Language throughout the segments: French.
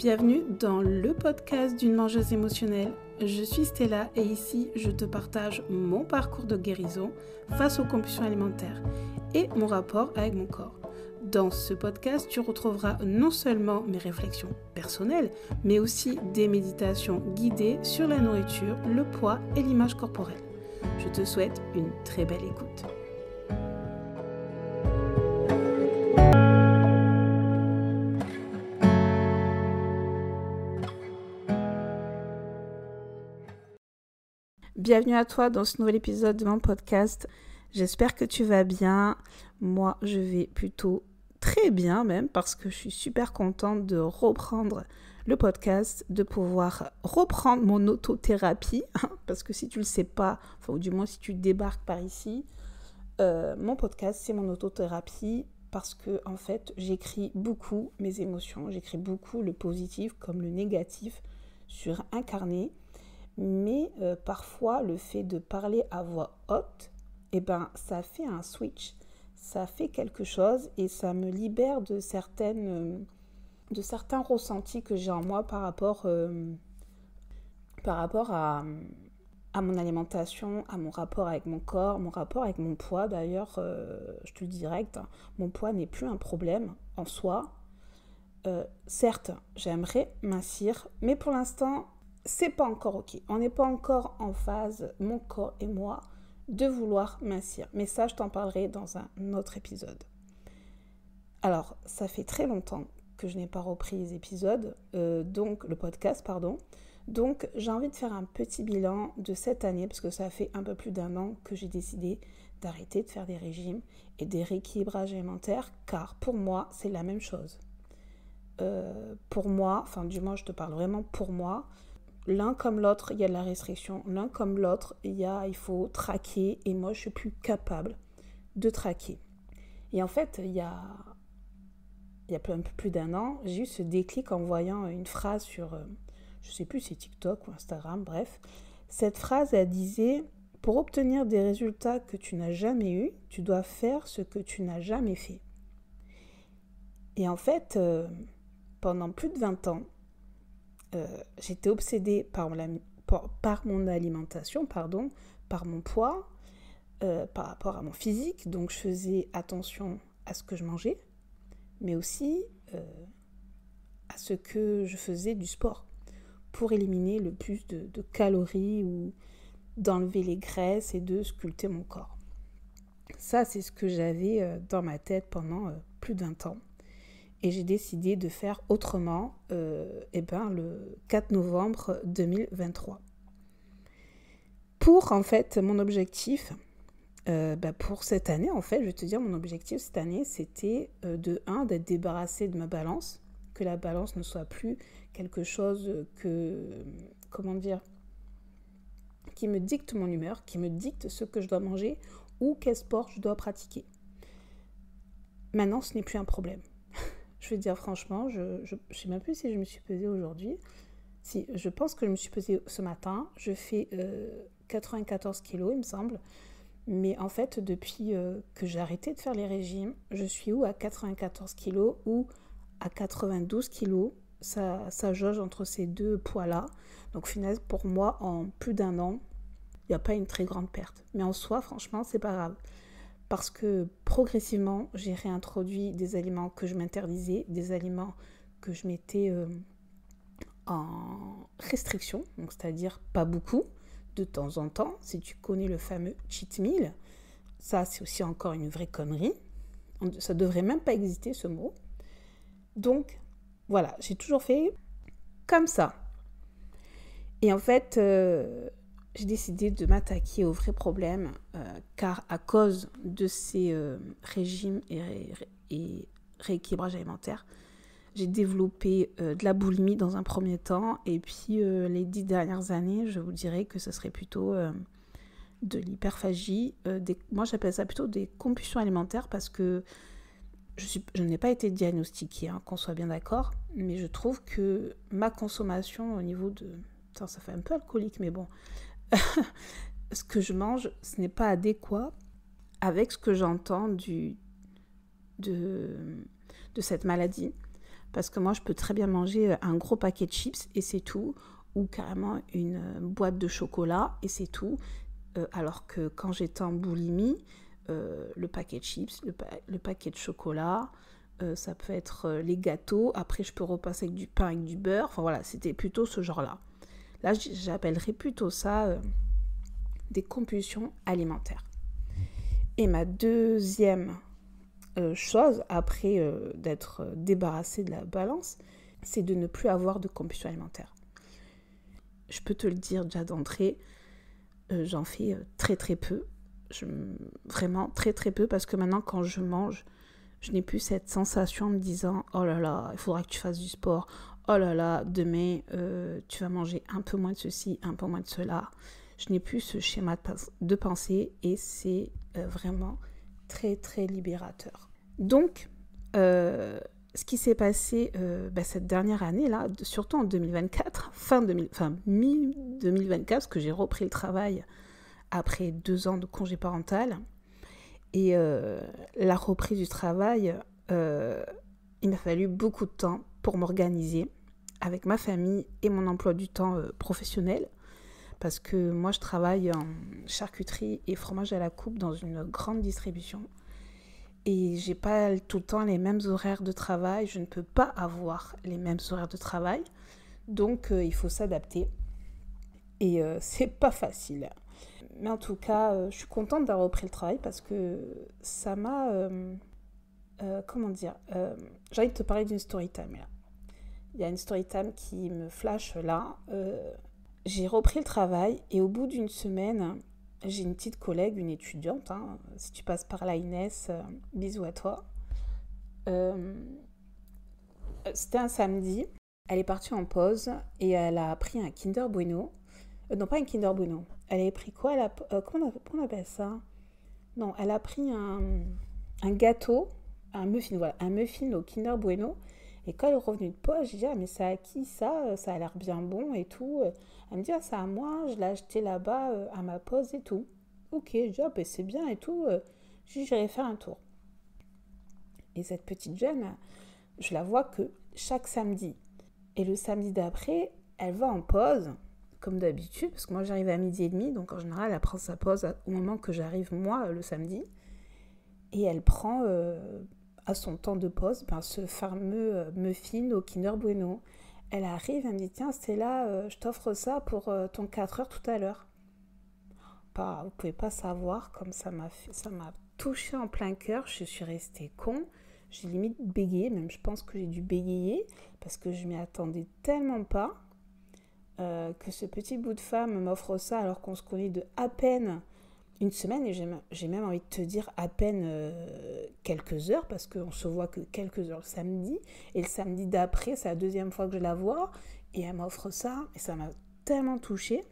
Bienvenue dans le podcast d'une mangeuse émotionnelle. Je suis Stella et ici je te partage mon parcours de guérison face aux compulsions alimentaires et mon rapport avec mon corps. Dans ce podcast, tu retrouveras non seulement mes réflexions personnelles, mais aussi des méditations guidées sur la nourriture, le poids et l'image corporelle. Je te souhaite une très belle écoute. Bienvenue à toi dans ce nouvel épisode de mon podcast. J'espère que tu vas bien. Moi, je vais plutôt très bien même parce que je suis super contente de reprendre le podcast, de pouvoir reprendre mon autothérapie. Parce que si tu ne le sais pas, ou du moins si tu débarques par ici, mon podcast, c'est mon autothérapie parce que en fait, j'écris beaucoup mes émotions. J'écris beaucoup le positif comme le négatif sur un carnet. Mais parfois, le fait de parler à voix haute, ça fait un switch, ça fait quelque chose et ça me libère de certains ressentis que j'ai en moi par rapport à mon alimentation, à mon rapport avec mon corps, mon rapport avec mon poids. D'ailleurs, je te le dis direct, mon poids n'est plus un problème en soi. Certes, j'aimerais mincir, mais pour l'instant, c'est pas encore ok. On n'est pas encore en phase, mon corps et moi, de vouloir mincir. Mais ça, je t'en parlerai dans un autre épisode. Alors, ça fait très longtemps que je n'ai pas repris les épisodes, donc le podcast, pardon. Donc, j'ai envie de faire un petit bilan de cette année, parce que ça fait un peu plus d'1 an que j'ai décidé d'arrêter de faire des régimes et des rééquilibrages alimentaires, car pour moi, c'est la même chose. Pour moi, du moins, je te parle vraiment pour moi. L'un comme l'autre, il y a de la restriction. L'un comme l'autre, il faut traquer. Et moi, je suis plus capable de traquer. Et en fait, il y a un peu plus d'1 an, j'ai eu ce déclic en voyant une phrase sur, je sais plus si c'est TikTok ou Instagram, bref. Cette phrase, elle disait, pour obtenir des résultats que tu n'as jamais eus, tu dois faire ce que tu n'as jamais fait. Et en fait, pendant plus de 20 ans, j'étais obsédée par mon alimentation, par mon poids, par rapport à mon physique. Donc, je faisais attention à ce que je mangeais, mais aussi à ce que je faisais du sport pour éliminer le plus de calories ou d'enlever les graisses et de sculpter mon corps. Ça, c'est ce que j'avais dans ma tête pendant plus de 20 ans. Et j'ai décidé de faire autrement le 4 novembre 2023. Pour, en fait, mon objectif, pour cette année, en fait, je vais te dire, mon objectif cette année, c'était d'être débarrassée de ma balance, que la balance ne soit plus quelque chose qui me dicte mon humeur, qui me dicte ce que je dois manger ou quel sport je dois pratiquer. Maintenant, ce n'est plus un problème. Je veux dire, franchement, je ne sais même plus si je me suis pesée aujourd'hui. Si, je pense que je me suis pesée ce matin. Je fais 94 kilos, il me semble. Mais en fait, depuis que j'ai arrêté de faire les régimes, je suis ou à 94 kilos ou à 92 kilos. Ça jauge entre ces deux poids-là. Donc, finalement, pour moi, en plus d'1 an, il n'y a pas une très grande perte. Mais en soi, franchement, c'est pas grave. Parce que progressivement, j'ai réintroduit des aliments que je m'interdisais, des aliments que je mettais en restriction, donc c'est-à-dire pas beaucoup, de temps en temps. Si tu connais le fameux cheat meal, ça c'est aussi encore une vraie connerie. Ça devrait même pas exister ce mot. Donc voilà, j'ai toujours fait comme ça. Et en fait, j'ai décidé de m'attaquer aux vrais problèmes car à cause de ces régimes et rééquilibrage alimentaire, j'ai développé de la boulimie dans un premier temps et puis les 10 dernières années, je vous dirais que ce serait plutôt de l'hyperphagie. Moi, j'appelle ça plutôt des compulsions alimentaires parce que je n'ai pas été diagnostiquée, qu'on soit bien d'accord, mais je trouve que ma consommation au niveau de... ça fait un peu alcoolique, mais bon... ce que je mange, ce n'est pas adéquat avec ce que j'entends de cette maladie. Parce que moi, je peux très bien manger un gros paquet de chips et c'est tout, ou carrément une boîte de chocolat et c'est tout. Alors que quand j'étais en boulimie, le paquet de chips, le paquet de chocolat, ça peut être les gâteaux. Après, je peux repasser avec du pain, avec du beurre. Enfin voilà, c'était plutôt ce genre-là. Là, j'appellerais plutôt ça des compulsions alimentaires. Et ma deuxième chose, après d'être débarrassée de la balance, c'est de ne plus avoir de compulsions alimentaires. Je peux te le dire déjà d'entrée, j'en fais très très peu. Vraiment très très peu, parce que maintenant quand je mange, je n'ai plus cette sensation en me disant « Oh là là, il faudra que tu fasses du sport. Oh là là, demain, tu vas manger un peu moins de ceci, un peu moins de cela. » Je n'ai plus ce schéma de pensée et c'est vraiment très très libérateur. Donc, ce qui s'est passé cette dernière année-là, surtout en 2024, mi-2024, parce que j'ai repris le travail après 2 ans de congé parental. Et la reprise du travail, il m'a fallu beaucoup de temps pour m'organiser avec ma famille et mon emploi du temps professionnel. Parce que moi, je travaille en charcuterie et fromage à la coupe dans une grande distribution. Et j'ai pas tout le temps les mêmes horaires de travail. Je ne peux pas avoir les mêmes horaires de travail. Donc, il faut s'adapter. Et c'est pas facile. Mais en tout cas, je suis contente d'avoir repris le travail parce que ça m'a... j'ai envie de te parler d'une story time là. Il y a une story time qui me flash là. J'ai repris le travail et au bout d'une semaine, j'ai une petite collègue, une étudiante. Si tu passes par là, Inès, bisous à toi. C'était un samedi. Elle est partie en pause et elle a pris un Kinder Bueno. Non, pas un Kinder Bueno. Elle avait pris quoi? Comment on appelle ça? Non, elle a pris un gâteau, un muffin, voilà, un muffin au Kinder Bueno. Et quand elle est revenue de pause, j'ai dit, mais c'est à qui ça? Ça a l'air bien bon et tout. Elle me dit, c'est à moi, je l'ai acheté là-bas à ma pause et tout. Ok, je dis, c'est bien et tout. Je dis, j'irai faire un tour. Et cette petite jeune, je la vois que chaque samedi. Et le samedi d'après, elle va en pause, comme d'habitude, parce que moi j'arrive à 12h30, donc en général elle prend sa pause au moment que j'arrive moi le samedi. Et elle prend à son temps de pause ce fameux muffin au Kinder Bueno. Elle arrive, elle me dit, tiens Stella, je t'offre ça pour ton 4 heures tout à l'heure. Bah, vous pouvez pas savoir comme ça m'a touché en plein cœur. Je suis restée con. J'ai limite bégayé, même je pense que j'ai dû bégayer parce que je m'y attendais tellement pas que ce petit bout de femme m'offre ça alors qu'on se connaît de à peine une semaine et j'ai même envie de te dire à peine quelques heures parce qu'on se voit que quelques heures le samedi et le samedi d'après c'est la deuxième fois que je la vois et elle m'offre ça et ça m'a tellement touchée.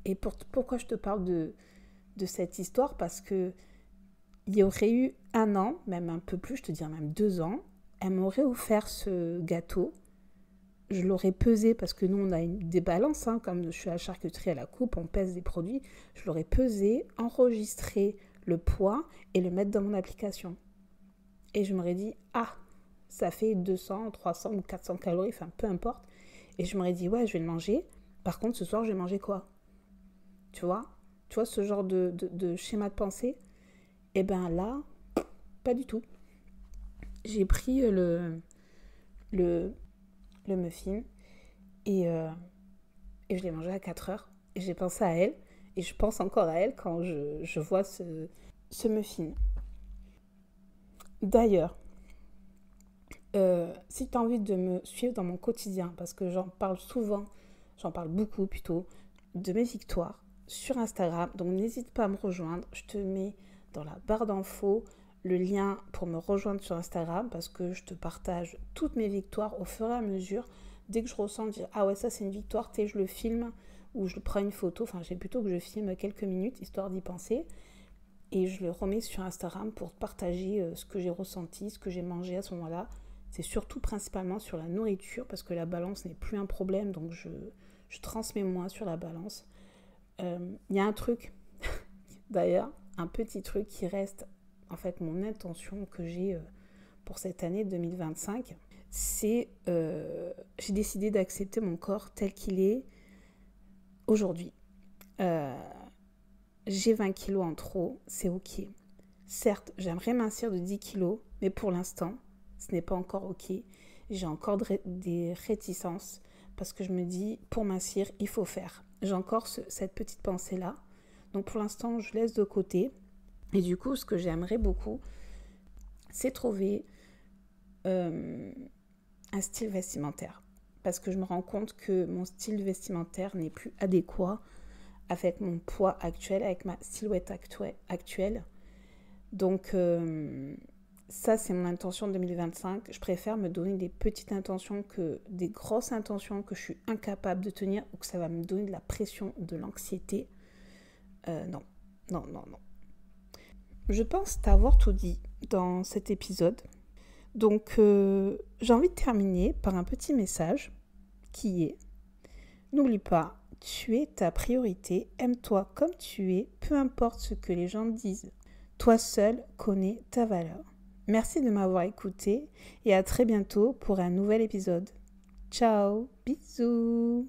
Et pourquoi je te parle de cette histoire? Parce que il y aurait eu 1 an, même un peu plus, je te dirais même 2 ans, elle m'aurait offert ce gâteau. Je l'aurais pesé parce que nous, on a des balances, comme je suis à la charcuterie à la coupe, on pèse des produits. Je l'aurais pesé, enregistré le poids et le mettre dans mon application. Et je m'aurais dit, ça fait 200, 300 ou 400 calories, enfin peu importe. Et je m'aurais dit, ouais, je vais le manger. Par contre, ce soir, je vais manger quoi? Tu vois ce genre de schéma de pensée? Et bien là, pas du tout. J'ai pris le muffin et je l'ai mangé à 4 heures. Et j'ai pensé à elle. Et je pense encore à elle quand je vois ce muffin. D'ailleurs, si tu as envie de me suivre dans mon quotidien, parce que j'en parle beaucoup plutôt, de mes victoires sur Instagram. Donc n'hésite pas à me rejoindre. Je te mets dans la barre d'infos le lien pour me rejoindre sur Instagram parce que je te partage toutes mes victoires au fur et à mesure. Dès que je ressens dire ouais ça c'est une victoire, je le filme ou je prends une photo, j'ai plutôt que je filme quelques minutes histoire d'y penser et je le remets sur Instagram pour partager ce que j'ai ressenti, ce que j'ai mangé à ce moment-là. C'est surtout principalement sur la nourriture parce que la balance n'est plus un problème, donc je transmets moins sur la balance. Il y a un truc d'ailleurs, un petit truc qui reste en fait mon intention que j'ai pour cette année 2025. j'ai décidé d'accepter mon corps tel qu'il est aujourd'hui. J'ai 20 kilos en trop, c'est ok. Certes, j'aimerais mincir de 10 kilos, mais pour l'instant, ce n'est pas encore ok. J'ai encore des réticences parce que je me dis, pour mincir, il faut faire. J'ai encore cette petite pensée-là. Donc pour l'instant, je laisse de côté. Et du coup, ce que j'aimerais beaucoup, c'est trouver un style vestimentaire. Parce que je me rends compte que mon style vestimentaire n'est plus adéquat avec mon poids actuel, avec ma silhouette actuelle. Donc ça, c'est mon intention 2025. Je préfère me donner des petites intentions que des grosses intentions que je suis incapable de tenir ou que ça va me donner de la pression, de l'anxiété. Non. Je pense t'avoir tout dit dans cet épisode. Donc, j'ai envie de terminer par un petit message qui est: n'oublie pas, tu es ta priorité, aime-toi comme tu es, peu importe ce que les gens disent. Toi seul connais ta valeur. Merci de m'avoir écouté et à très bientôt pour un nouvel épisode. Ciao, bisous.